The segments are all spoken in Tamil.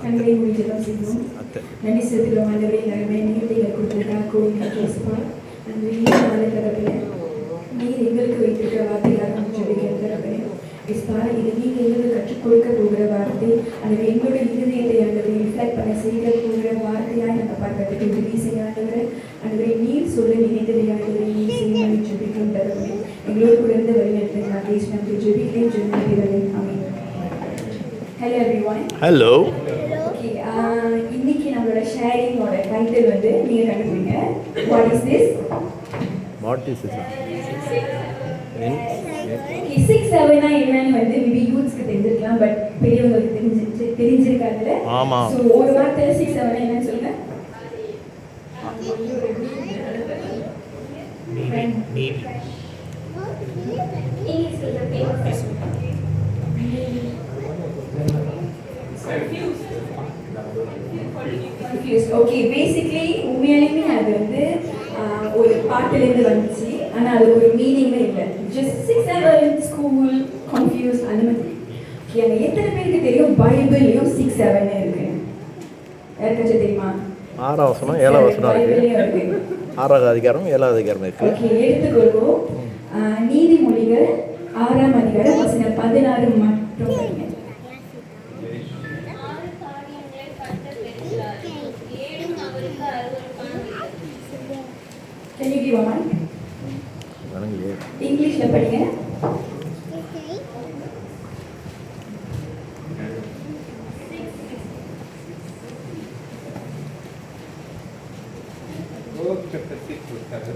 நன்மை முடிஞ்சதான் செய்வோம். நன்றி செலுத்துகிறோம் ஆண்டவரே. நன்மை நீர்களை கொடுத்திருக்காங்க கோவிலை கேசுப்பா. நன்றி நாளை தரப்பில் நீர் எங்களுக்கு வைத்திருக்கிற வார்த்தையாக ஜெபிக்கிறேன். இஸ்பா இது நீங்கள் எங்களுக்கு கற்றுக் கொடுக்க போகிற வார்த்தை அந்த எங்களுடைய இருதயத்தை ஆண்டவரை ரிஃப்ளெக்ட் பண்ண செய்ய போகிற வார்த்தையாக நாங்கள் பார்க்கறதுக்கு உதவி செய்ய ஆண்டவரை. ஆண்டவரை நீர் சொல்ல நினைத்ததை ஆண்டவரை நீர் செய்ய ஜெபிக்கிறோம் தரவே எங்களோடு கூட இருந்து வழிநடத்தை நான் பேசி நன்றி ஜெபிக்கிறேன் ஜெபிக்கிறேன். ஆமென். Hello everyone. Hello. Okay, இன்னைக்கு நம்மளோட ஷேரிங்கோட டைட்டில் வந்து நீங்க கண்டுபிடிங்க. What is this? What is this? Okay, 6 7 னா என்னன்னு வந்து மேபி யூத்ஸ்க்கு தெரிஞ்சிருக்கலாம் பட் பெரியவங்களுக்கு தெரிஞ்சிருக்காதுல. ஆமா. சோ ஒரு வார்த்தையில 6 7 என்னன்னு சொல்லுங்க. நீட். இங்கிலீஷ் சொல்லுங்க. Confused. Okay, basically உண்மையாலுமே அது வந்து ஒரு பாட்டிலிருந்து வந்துச்சு ஆனா அது ஒரு மீனிங்கே இல்லை. ஜஸ்ட் 6 7 ஸ்கூல் கன்ஃபியூஸ் அந்த மாதிரி. ஓகே, அங்க எத்தனை பேருக்கு தெரியும் பைபிள்லயும் 6 7 இருக்கு? யாருக்காச்சும் தெரியுமா? 6ஆம் வசனம் 7ஆம் வசனம் இருக்கு. 6ஆவது அதிகாரம் 7ஆவது அதிகாரம் இருக்கு. ஓகே, எடுத்துக்கொள்வோம். நீதிமொழிகள் 6ஆம் அதிகாரம் வசனம் 16 மட்டும் படிங்க. Can you give a mic? English la padinga. Proverbs chapter 6 verse 7.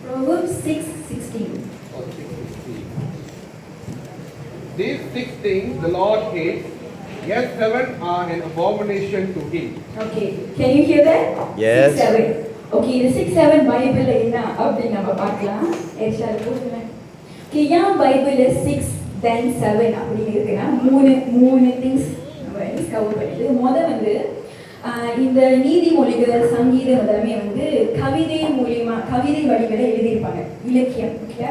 Proverbs 6:16. Or 6:16. These 6 things the Lord hates, yes 7 are an abomination to him. Okay, can you hear that? Yes. 6 7. Okay, இது 6 7 பைபிள்ல என்ன அப்படி நம்ம பார்க்கலாம். ஏஷால போடுங்க. ஓகே, ஏன் பைபிள்ல 6 then 7 அப்படி இருக்குன்னா மூணு திங்ஸ் நம்ம டிஸ்கவர் பண்ணிட்டு முதல்ல வந்து இந்த நீதிமொழிகள் சங்கீதம் எல்லாமே வந்து கவிதை மூலமா கவிதை வடிவில் எழுதியிருப்பாங்க. இலக்கியம். Okay,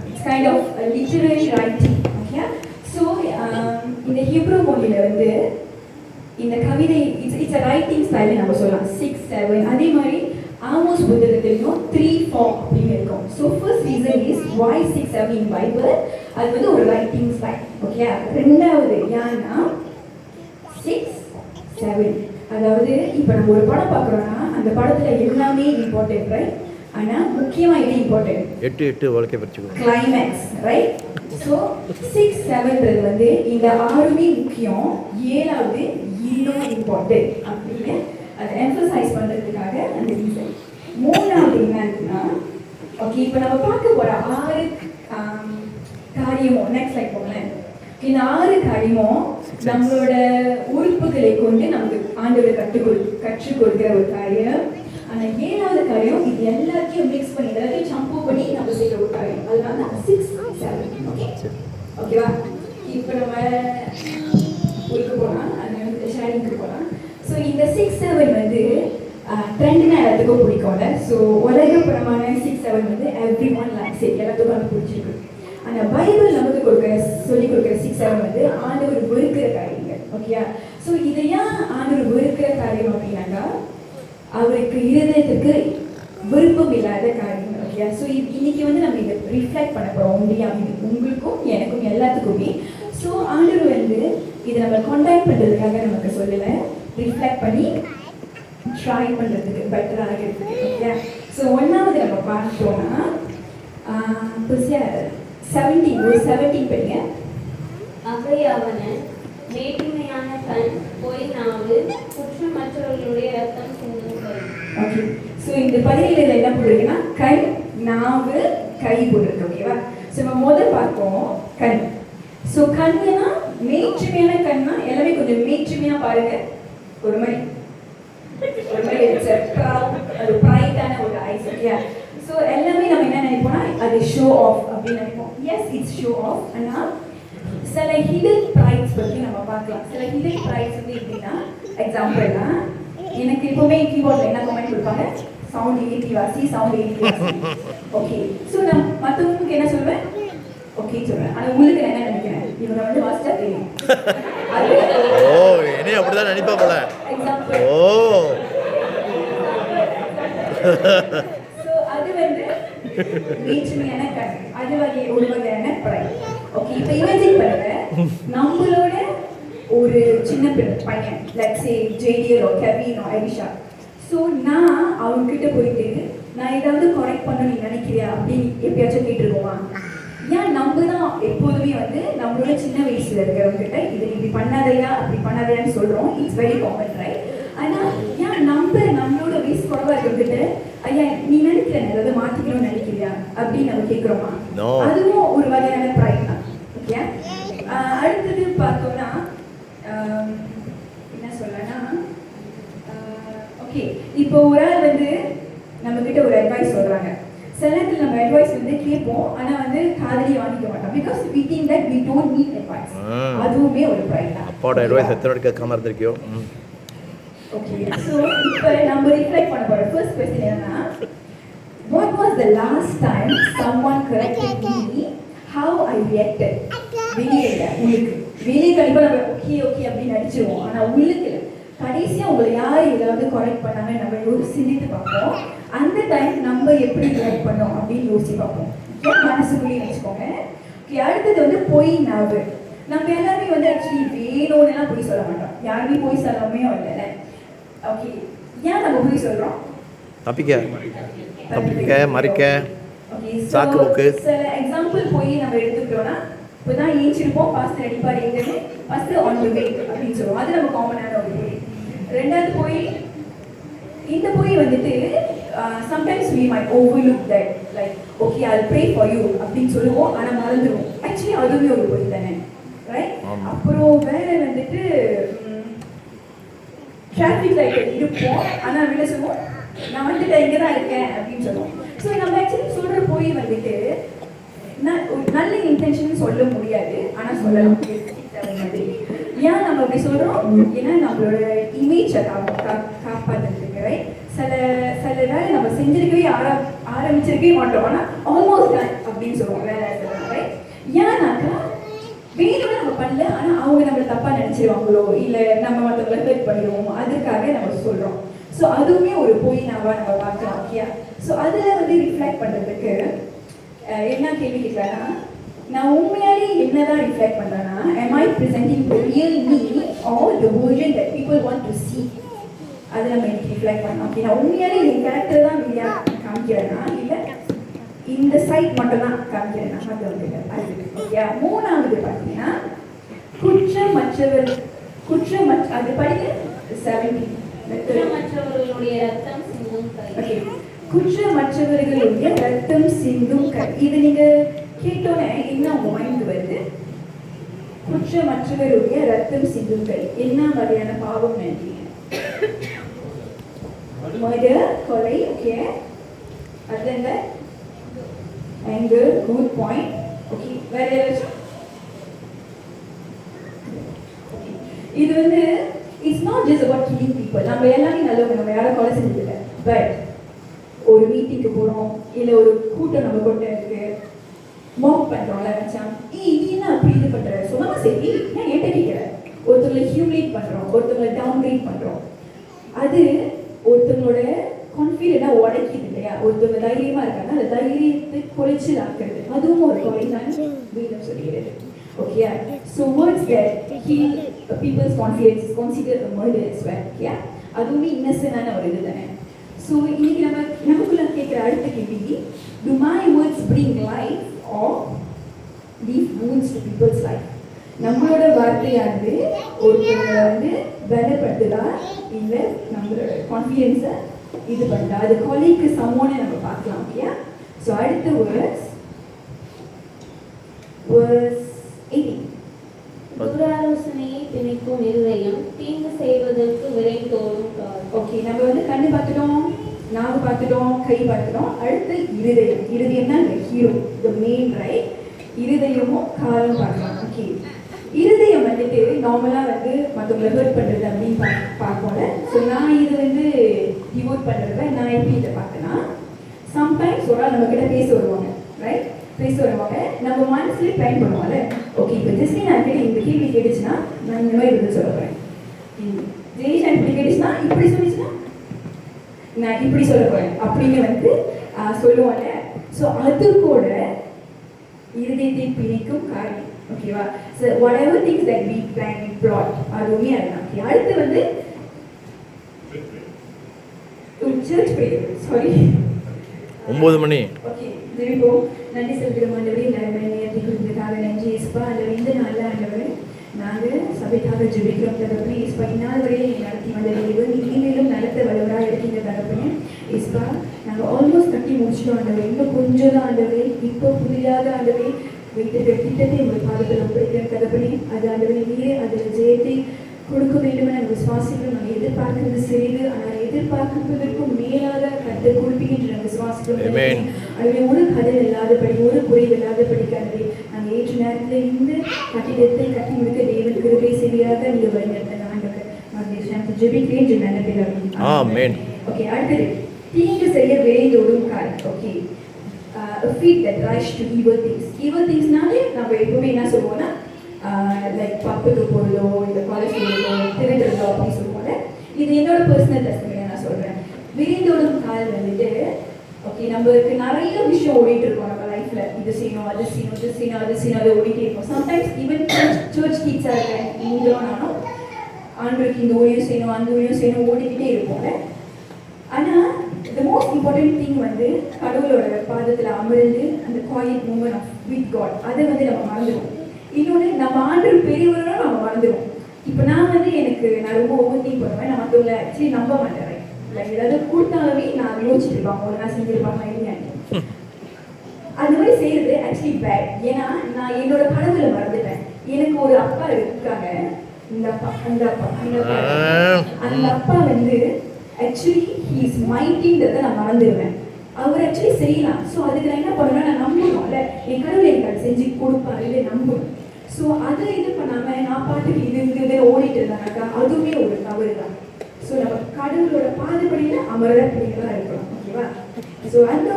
it's kind of literary writing. Okay, so இந்த ஹீப்ரூ மொழியில வந்து இந்த கவிதை இட்ஸ் ரைட்டிங் ஸ்டைல் நம்ம சொல்லலாம். 6 7 அதே மாதிரி ஆமோஸ் புத்தகத்திலையும் 3 4 அப்படின்னு இருக்கும். So first reason is why 6 7 in Bible அது வந்து ஒரு ரைட்டிங் ஸ்டைல். ஓகே, ரெண்டாவது ஏன்னா 6 7 அதாவது இப்போ நம்ம ஒரு படம் பார்க்குறோம்னா அந்த படத்துல எல்லாமே இம்பார்ட்டன்ட் ரைட். ஆனா முக்கியமா இது இம்பார்ட்டன்ட் 8 8 வாழ்க்கை பரிச்சுக்கணும் கிளைமேக்ஸ் ரைட். ஸோ 6 7ன்றது வந்து இந்த 6மே முக்கியம், 7வது இன்னும் இம்பார்ட்டன்ட் அப்படின்னு அதை எம்பசைஸ் பண்றதுக்காக அந்த ரீசன். மூணாவது என்னன்னா ஓகே, இப்போ நம்ம பார்க்க போற 6 காரியமும் நெக்ஸ்ட் லைக் போங்களேன். இந்த 6 காரியமும் நம்மளோட உறுப்புகளை கொண்டு நமக்கு ஆண்டவர் கற்றுக் கொடுக்கிற ஒரு காரியம். ஆனா 7வது காரியம் இது எல்லாத்தையும் மிக்ஸ் பண்ணி எல்லாத்தையும் சம்பு பண்ணி நம்ம செய்யற ஒரு காரியம். அதனால 6 7. ஓகே, ஓகேவா? இப்போ நம்ம ஊருக்கு போகலாம், அது வந்து ஷேரிங்க்கு போகலாம். ஸோ இந்த 6 7 வந்து ட்ரெண்ட்னா எல்லாத்துக்கும் பிடிக்கும்ல. ஸோ உலகப்புறமான 6 7 வந்து எவ்ரி ஒன் லைக்ஸ் இட், எல்லாத்துக்கும் அது பிடிச்சிருக்கு. ஆனால் பைபிள் நமக்கு சொல்லிக் கொடுக்குற 6 7 வந்து ஆண்டவர் வெறுக்கிற காரியங்கள். ஓகேயா? ஸோ இதை ஏன் ஆண்டவர் வெறுக்கிற காரியம் அப்படின்னாக்கா அவருக்கு இருதயத்துக்கு விருப்பம் இல்லாத காரியங்கள். ஓகேயா? ஸோ இன்னைக்கு வந்து நம்ம இதை ரிஃப்ளெக்ட் பண்ண போகிறோம் உங்களுக்கும் எனக்கும் எல்லாத்துக்குமே. ஸோ ஆண்டவர் வந்து இதை நம்ம கான்டாக்ட் பண்ணுறதுக்காக நமக்கு சொல்லலை, ரிஃப்ளெக்ட் பண்ணி ட்ரை பண்ணுறதுக்கு பெட்டராக இருக்குது. ஓகே, ஸோ ஒன்றாவது நம்ம பார்த்தோம்னா 17 படிங்க. அவையாவன மேட்டிமையான கண், பொய் நாவு, குற்றமற்றவர்களுடைய ரத்தம் சிந்தும் கை. ஓகே, ஸோ இந்த 17 என்ன போட்டிருக்குன்னா கண், நாவு, கை போட்டிருக்கு. ஓகேவா? ஸோ நம்ம முதல் பார்ப்போம் கண். ஸோ கண்ணுனா மேட்சிமையான கண்ணா எல்லாமே கொஞ்சம் மேட்சிமையா பாருங்க. ஒரு மாதிரி அது பிரைட்டான ஒரு ஐஸ். ஓகே, ஸோ எல்லாமே நம்ம என்ன நினைப்போம்னா அது ஷோ ஆஃப் அப்படின்னு நினைப்போம். Yes, it's show off. ஆனால் சில ஹிடன் ப்ரைட்ஸ் பற்றி நம்ம பார்க்கலாம். சில ஹிடன் ப்ரைட்ஸ் வந்து எப்படின்னா எக்ஸாம்பிள்னா எனக்கு எப்பவுமே கீபோர்டில் என்ன கமெண்ட் கொடுப்பாங்க, சவுண்ட் ஏற்றி வாசி, சவுண்ட் ஏற்றி வாசி. ஓகே, ஸோ நான் மற்றவங்களுக்கு என்ன சொல்லுவேன், ஓகே சொல்றேன். ஆனா உங்களுக்கு என்ன நினைக்கிறேன், இவங்க வந்து வாசிச்சா தெரியும். அது ஓ என்னையும் அப்படிதான் நினைப்பா போல. எக்ஸாம்பிள். ஓ ஸோ அது வந்து வேற்றுமையான கண். அது ஒரு வகையான ப்ரைட். ஓகே, இப்போ இமேஜின் பண்ணுங்க, நம்மளோட ஒரு சின்ன பையன், லெட்ஸ் சே ஜேடியர் ஓ கெவின் ஓ ஐரிஷா. ஸோ நான் அவங்க கிட்ட போயிட்டு நான் ஏதாவது கரெக்ட் பண்ண நீ நினைக்கிறியா அப்படின்னு எப்பயாச்சும் கேட்டுருவோமா? ஏன் நம்ம தான் எப்போதுமே வந்து நம்மளோட சின்ன வயசுல இருக்கிறவங்க கிட்ட இது இப்படி பண்ணாதையா அப்படி பண்ணாதையான்னு சொல்றோம். It's very common, right? ஆனா ஏன் நம்மளோட வயசு குறைவா இருக்கிறவங்கிட்ட ஐயா நீ நினைக்கிற ஏதாவது மாத்திக்கணும்னு நினைக்கிறியா அப்படின்னு நம்ம கேட்கிறோமா? No. அதுவும் ஒரு வகையான ப்ரைட் தான். ஓகே, அடுத்தது பார்த்தோம்னா என்ன சொல்லனா, ஓகே இப்போ ஒரு ஆள் வந்து நம்ம கிட்ட ஒரு அட்வைஸ் சொல்றாங்க. சில நேரத்தில் நம்ம அட்வைஸ் வந்து கேட்போம், ஆனா வந்து காதலியை வாங்கிக்க மாட்டோம். Because we think that we don't need advice. அதுவுமே ஒரு ப்ரைட் தான். அப்பாவோட அட்வைஸ் எத்தனை வாட்டி கேட்காம இருந்திருக்கியோ. ஓகே, ஸோ இப்போ நம்ம ரிஃப்ளெக்ட் பண்ண போகிற ஃபர்ஸ்ட் கொஸ்டின் என்னன்னா, what was the last time someone corrected me how I reacted? வெளியே இல்லை, உங்களுக்கு வெளியே கண்டிப்பாக நம்ம ஓகே ஓகே அப்படின்னு நடிச்சிருவோம். ஆனால் உள்ளுக்கு இல்லை. கடைசியாக உங்களை யார் ஏதாவது கரெக்ட் பண்ணாங்க நம்ம சிந்தித்து பார்ப்போம். அந்த டைம் நம்ம எப்படி ரியாக்ட் பண்ணோம் அப்படின்னு யோசிச்சு பார்ப்போம். மனசுக்குள்ளேயே வச்சுக்கோங்க. ஓகே, அடுத்தது வந்து பொய் நாவு. நம்ம எல்லாருமே வந்து ஆக்சுவலி வேணும்னுலாம் பொய் சொல்ல மாட்டோம். யாருமே பொய் சொல்லாமே இல்லை. ஓகே, ஏன் நம்ம பொய் சொல்கிறோம்? தப்பிக்க மறைக்க ஓகே, சாக்கு போக்கு. சில எக்ஸாம்பிள் போய் நம்ம எடுத்துக்கிட்டோம்னா, இப்போ தான் ஏஞ்சிருப்போம், பாஸ்டர் அடிப்பார் எங்கன்னு, ஃபஸ்ட்டு ஆன் தி வே அப்படின்னு சொல்லுவோம். அது நம்ம காமனான ஒரு பொய். ரெண்டாவது பொய், இந்த பொய் வந்துட்டு sometimes we might overlook that, like okay I'll pray for you அப்படின்னு சொல்லுவோம், ஆனால் மறந்துடுவோம். ஆக்சுவலி அதுவே ஒரு பொய் தானே, ரைட்? அப்புறம் வேற வந்துட்டு டிராஃபிக் லைட் இருப்போம், ஆனால் வெளில சொல்லுவோம் நான் வந்துட்டு இங்கே தான் இருக்கேன் அப்படின்னு சொல்லுவோம். ஸோ நம்ம ஆக்சுவலி சொல்கிற பொய் வந்துட்டு நல்ல இன்டென்ஷன் சொல்ல முடியாது, ஆனால் சொல்லலாம் மாதிரி. ஏன் நம்ம அப்படி சொல்கிறோம்? ஏன்னா நம்மளோட இமேஜை காப்பாற்றுறதுக்கு, ரைட்? சில வேலை நம்ம செஞ்சிருக்கவே ஆரம்பிச்சிருக்கவே மாட்டோம், ஆனால் ஆல்மோஸ்ட் டன் அப்படின்னு சொல்லுவோம் வேலை, ரைட்? ஏன்னாக்கா வேணும்னு நம்ம பண்ணல, ஆனால் அவங்க நம்மளை தப்பாக நினச்சிருவாங்களோ இல்லை நம்ம மற்றவங்களை ஹெல்ப் பண்ணிடுவோம், அதுக்காக நம்ம சொல்கிறோம். ஸோ அதுவுமே ஒரு பொய் நம்ம பார்க்கலாம். ஓகே, ஸோ அதில் வந்து ரிஃப்ளெக்ட் பண்ணுறதுக்கு என்ன கேள்வி கேட்கலான்னா, நான் உண்மையாலே என்னதான் ரிஃப்ளெக்ட் பண்ணுறேன்னா, am I presenting the real me or the version that people want to see? அதை நம்ம எனக்கு ரிஃப்ளெக்ட் பண்ணோம். ஓகே, நான் உண்மையாலே என் கேரக்டர் தான் வெளியா காமிக்கிறேன்னா இல்லை இந்த சைட் மட்டும் தான் காமிக்கிறேன்னா மற்றவங்க அது. ஓகே, மூணாவது பார்த்தீங்கன்னா அது படிக்க 17. குற்றமற்றவர்களுடைய ரத்தம் சிந்தும் கை. ஓகே, குற்றமற்றவர்களுடைய ரத்தம் சிந்தும் கை. இது நீங்க கேட்டோன்னே என்ன உங்க மைண்ட் வருது? குற்றமற்றவருடைய ரத்தம் சிந்தும் கை என்ன வகையான பாவம் நினைக்கிறீங்க? மர்டர், கொலை. ஓகே, அதுல anger, good point. ஓகே, வேற ஏதாச்சும்? இது வந்து it's not just about killing people. நம்ம எல்லாமே நல்லவங்க, நம்ம யாரும் கொலை செஞ்சதில்லை. பட் ஒரு மீட்டிங்க்கு போகிறோம், இல்லை ஒரு கூட்டம் நம்ம கொண்டு இருக்கு, மாக் பண்ணுறோம்ல, மச்சான் நீ என்ன அப்படி இது பண்ணுற சொன்னா சரி, நான் என்கிட்ட கேட்குறேன். ஒருத்தவங்களை ஹியூமிலேட் பண்ணுறோம், ஒருத்தவங்களை டவுன்கிரேட் பண்ணுறோம். அது ஒருத்தவங்களோட கான்ஃபிடென்ட்டாக உடைக்குது இல்லையா? ஒருத்தவங்க தைரியமாக இருக்காங்க, அந்த தைரியத்தை குறைச்சல் ஆக்குறது, அதுவும் ஒரு கொலை தான் வேதம் சொல்கிறது. Okay, so words that kill people's confidence is considered a murder as well. Yeah, அதுவுமே இன்னசென்டான ஒரு இது தானே. ஸோ இன்னைக்கு நமக்குள்ள கேட்குற அடுத்த கேள்வி, do my words bring life or leave wounds to people's life? நம்மளோட வார்த்தையானது ஒருத்தவங்களை வந்து பலப்படுத்துதா இல்லை நம்மளோட கான்ஃபிடென்ஸை இது பண்ணுறா? அது கொலைக்கு சமோன்னு நம்ம பார்க்கலாம். ஓகே, ஸோ அடுத்த வேர்ஸ் 18. துராலோசனையை திணிக்கும் இருதயம் தீங்கு செய்வதற்கு விரைந்தோடும் கால். ஓகே, நம்ம வந்து கண்ணு பார்த்துட்டோம், நாவு பார்த்துட்டோம், கை பார்த்துட்டோம். அடுத்து இருதயம் தான் இந்த ஹீரோ, த மெயின், ரைட்? இருதயமும் காலும் பார்க்கலாம். ஓகே, இருதயம் வந்துட்டு நார்மலாக வந்து மற்றவங்களை ஹர்ட் பண்ணுறது அப்படின்னு பார்ப்போம்ல. ஸோ நான் இது வந்து டிவோட் பண்ணுறத நான் எப்படி இதை பார்த்தேன்னா, சம்டைம்ஸ் ஒரு ஆள் நம்ம கிட்ட பேச வருவாங்க, ரைட்? பேச வருவாங்க. நம்ம மனசுல ட்ரைன் பண்ணுவாங்கல்ல, ஓகே இப்போ ஜெஸ்டி நான் கேட்டு இந்த கேள்வி கேட்டுச்சுன்னா நான் இந்த மாதிரி பதில் சொல்ல போறேன். ஜெனிஷா இப்படி கேட்டுச்சுன்னா இப்படி சொல்லிச்சுன்னா நான் இப்படி சொல்ல போறேன் அப்படின்னு வந்து சொல்லுவாங்க. ஸோ அது கூட இருதயத்தை பிணைக்கும் காரியம். ஓகேவா? So whatever things that we plan we plot அதுவுமே அதுதான். ஓகே, அடுத்து வந்து சர்ச் பிரேயர். சாரி 9 மணி. ஓகே, ஜெபிப்போம். நன்றி செலுத்துகிறோம் ஆண்டவரே, நேரத்துக்காக நன்றி இயேசுப்பா. ஆண்டவரே, இந்த நாளில் ஆண்டவரே நாங்கள் சபைக்காக ஜெபிக்கிறோம் தகப்பனே. இயேசுப்பா, இந்நாள் வரையில் நீங்கள் நடத்தி வந்த தேவன் இனிமேலும் நடத்த வல்லவராக இருக்கீங்க தகப்பனே. இயேசுப்பா, நாங்கள் ஆல்மோஸ்ட் கட்டி முடிச்சிட்டோம் ஆண்டவரே. இன்னும் கொஞ்சம் தான் ஆண்டவரே. இப்போ புதிதாக ஆண்டவரே வைத்திருக்கிற திட்டத்தை உங்கள் பாதத்தில் ஒப்படைக்கிற தகப்பனே. அது ஆண்டவரே நீரே அதில் ஜெயத்தை கொடுக்க வேண்டும் என விசுவாசிக்கிறோம். நாங்கள் எதிர்பார்க்கிறது சிறிது, ஆனால் எதிர்பார்ப்பதற்கும் மேலாக கருத்தை கொடுப்பீங்க நாங்கள் விசுவாசிக்கிறோம். அதுவே ஒரு கடல் இல்லாதபடி, ஒரு குறைவு இல்லாதபடிக்காகவே நாங்கள் ஏற்ற நேரத்தில் இந்த கட்டிடத்தை கட்டி முடிக்க தேவன் கிருபை செய்தியாக நீங்கள் வழிநடத்த ஆண்டவர் நான் ஜெபிக்கிறேன் நல்ல பேர். ஆமென். ஓகே, அடுத்தது தீங்கு செய்ய விரைந்தோடும் கால். Okay, feet that rush to evil things. Evil thingsனாலே நம்ம எப்பவுமே என்ன சொல்லுவோம்னா லைக் பப்புக்கு போகிறதோ இல்லை கொலை செய்யறதோ திருடுறதோ அப்படின்னு சொல்லுவாங்க. இது என்னோட பர்சனல் டெஸ்டிமனியை நான் சொல்கிறேன். விரைந்தோடும் கால் வந்துட்டு ஓகே, நம்மளுக்கு நிறைய விஷயம் ஓடிட்டு இருக்கோம் நம்ம லைஃப்ல. இது செய்யணும், அது செய்யணும், இது செய்யணும், அது செய்யணும், அதை ஓடிட்டே இருக்கோம். சம்டைம்ஸ் ஈவன் சர்ச் டீச்சராக இருக்கேன், நீங்களும் நானும் ஆண்டவருக்கு இந்த ஊழியம் செய்யணும், அந்த ஊழியம் செய்யணும் ஓடிக்கிட்டே இருப்போங்க. ஆனால் த மோஸ்ட் இம்பார்ட்டன்ட் திங் வந்து கடவுளோட பாதத்தில் அமர்ந்து அந்த quiet moment of with God அதை வந்து நம்ம மறந்துடுவோம். இன்னொன்று, நம்ம ஆண்டவர் பெரியவர்களும் நம்ம மறந்துடுவோம். இப்போ நான் வந்து நான் ரொம்ப ஓவர் திங்க் பண்ணுவேன். நான் மற்றவங்களை ஆக்சுவலி நம்ப மாட்டேன். லைக் ஏதாவது கொடுத்தாலுமே நான் யோசிச்சுட்டு இருப்பாங்க, ஒரு நான் செஞ்சிருப்பாங்க இல்லையா. அந்த மாதிரி செய்யறது ஆக்சுவலி பேட். ஏன்னா நான் என்னோட கடவுளை மறந்துட்டேன். எனக்கு ஒரு அப்பா இருக்காங்க, இந்த அப்பா அந்த அப்பா வந்து ஆக்சுவலி ஹி இஸ் மைட்டின்றதை நான் மறந்துடுவேன். அவர் ஆக்சுவலி செய்யலாம். ஸோ அதுக்கு நான் என்ன பண்ணுவேன், நான் நம்பணும்ல, என் கடவுள் எனக்கு அதை செஞ்சு கொடுப்பாரு இல்லை நம்பணும். ஸோ அதை இது பண்ணாமல் நான் பாட்டுக்கு இது ஓடிட்டு இருந்தாங்கக்கா அதுவுமே ஒரு தவறு தான். ஸோ நம்ம கடவுளோட பாதுபடியில் அமர பிள்ளைகளாக இருக்கணும். ஓகேவா? ஸோ அந்த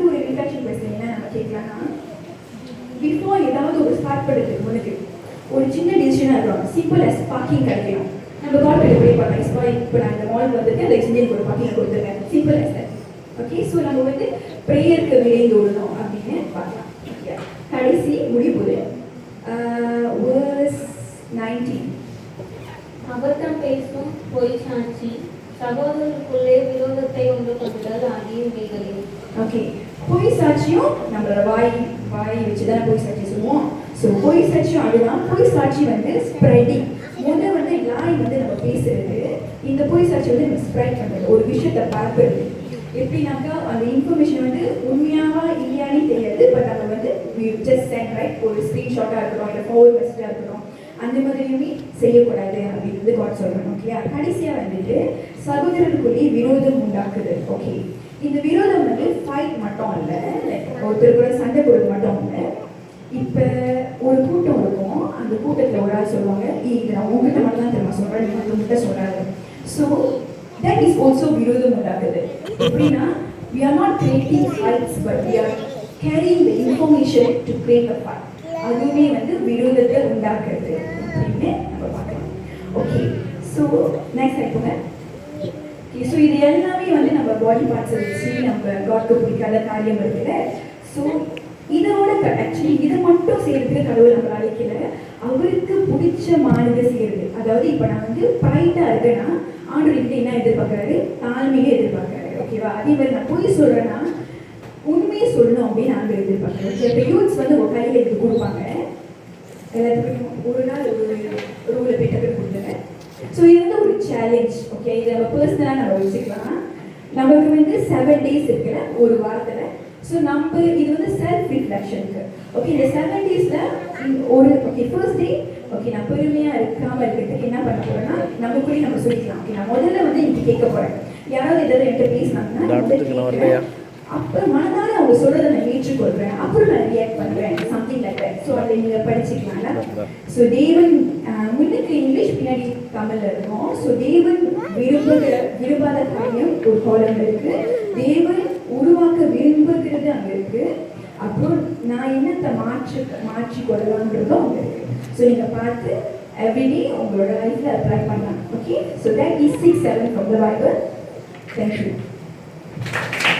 ஒரு ரிஃப்ளெக்ஷன் கொஸ்டின் என்ன நம்ம கேட்கலாம்னா, பிஃபோர் ஏதாவது ஒரு ஸ்டார்ட் பண்ணுறதுக்கு முன்னாடி ஒரு சின்ன டிசிஷனாக இருக்கணும். சிம்பிள் அஸ் பார்க்கிங் கிடைக்கணும். நம்ம கால் ப்ரே பண்ணலாம். இப்போ நான் இந்த மால் வந்துட்டு அந்த எக்ஸ்சேஞ்ச் ஒரு பார்க்கிங் கொடுத்துருக்கேன். Simple as that. Okay, so நம்ம வந்து ப்ரேயருக்கு விரைந்து ஓடணும் அப்படின்னு பார்க்கலாம். கடைசி முடிவுது verse 19. அபத்தம் பேசும் பொய் சாட்சி சகோதரருக்குள்ளே விரோதத்தை உண்டு கொண்டது ஆகியும் இவைகளே. ஓகே, பொய் சாட்சியும் நம்மளோட வாய் வச்சுதான் பொய் சாட்சி சொல்லுவோம். ஸோ பொய் சாட்சியும் அதுதான். பொய் சாட்சி வந்து ஸ்ப்ரெடிங். முதல் வந்து லாய் வந்து நம்ம பேசுறது, இந்த பொய் சாட்சி வந்து நம்ம ஸ்ப்ரெட் பண்ணுறது, ஒரு விஷயத்தை பார்க்கறது. எப்படின்னாக்கா அந்த இன்ஃபர்மேஷன் வந்து உண்மையாவா இல்லையானே தெரியாது. பட் நம்ம வந்து ஜஸ்ட் சென்ட் ரைட், ஒரு ஸ்க்ரீன்ஷாட்டாக இருக்கட்டும் இல்லை ஃபார்வர்ட் மெசேஜாக இருக்கட்டும், அந்த மாதிரியுமே செய்யக்கூடாது அப்படின்னு காட் சொல்கிறோம். ஓகே, கடைசியாக வந்துட்டு சகோதரருக்குள்ளே விரோதம் உண்டாக்குது. ஓகே, இந்த விரோதம் வந்து ஃபைட் மட்டும் இல்லை, லைக் ஒருத்தர் கூட சண்டை போடுறது மட்டும் இல்லை. இப்போ ஒரு கூட்டம் இருக்கும், அந்த கூட்டத்தில் ஒரு ஆள் சொல்லுவாங்க, இது நான் உங்ககிட்ட மட்டும் தான் தெரியுமா சொல்கிறேன், நீ மற்றவங்கிட்ட சொல்கிறாரு. ஸோ that is also விரோதம் உண்டாக்குது. எப்படின்னா we are not creating fights but we are carrying the information to create a fight. அதுவே வந்து விரோதத்தை உண்டாக்குறது அப்படின்னு நம்ம பார்க்கலாம். ஓகே, ஸோ நெக்ஸ்ட் ஆயிப்போங்க. ஓகே, ஸோ இது எல்லாமே வந்து நம்ம பாடி பார்ட்ஸை வச்சு நம்ம காட்க்கு பிடிக்காத காரியம் இருக்குல்ல. ஸோ இதோட ஆக்சுவலி இதை மட்டும் செய்யறதுக்கு கடவுள் நம்ம அழைக்கல, அவருக்கு பிடிச்ச மாநில செய்யறது. அதாவது இப்போ நான் வந்து ப்ரைட்டாக இருக்கேன்னா ஆண்டவர்கிட்ட என்ன எதிர்பார்க்குறாரு, தாழ்மையை எதிர்பார்க்குறாரு. ஓகேவா? அதே மாதிரி நான் போய் சொல்கிறேன்னா உண்மையை சொல்லணும் அப்படின்னு ஆண்டவர் எதிர்பார்க்குறாரு. ஓகே, இப்போ யூத்ஸ் வந்து ஒரு கையில் எடுத்து கொடுப்பாங்க, எல்லாத்துக்கும் ஒரு நாள் ஒரு ரூலை போய் டக்கு கொடுத்துருங்க. ஸோ இது வந்து ஒரு சேலஞ்ச். ஓகே, இதை நம்ம பர்சனலாக நம்ம வச்சுக்கலாம். நமக்கு வந்து 7 days இருக்குல்ல ஒரு வாரத்தில். ஸோ நம்ம இது வந்து செல்ஃப் ரிஃப்ளெக்ஷனுக்கு. ஓகே, இந்த 7 daysல ஒரு ஓகே ஃபர்ஸ்ட் டே ஓகே நான் பெருமையாக இருக்காமல் இருக்கிறதுக்கு என்ன பண்ண போகிறேன்னா நமக்குள்ளேயே நம்ம சொல்லிக்கலாம். ஓகே, நான் முதல்ல வந்து இன்னைக்கு கேட்க போகிறேன், யாராவது ஏதாவது என்கிட்ட பேசினாங்கன்னா அப்போ மனதால அவங்க சொல்கிறத நான் ஏற்றுக்கொள்கிறேன், அப்புறம் நான் ரியாக்ட் பண்ணுவேன், சம்திங் லைக் தட். ஸோ அதை நீங்கள் படிச்சுக்கலாம்ல. ஸோ தேவன் முன்னுக்கு இங்கிலீஷ் பின்னாடி தமிழில் இருக்கும். ஸோ தேவன் விரும்பாத காரியம் ஒரு காலம் இருக்குது, தேவன் உருவாக்க விரும்புகிறது அங்கே இருக்குது, அப்புறம் நான் என்னத்தை மாற்றி கொள்ளலான்றதும் அங்கே இருக்கு. ஸோ நீங்கள் பார்த்து எவ்ரிடே உங்களோட லைஃப்பில் அப்ளை பண்ணலாம். Okay, so that is 6-7 from the Bible. Thank you.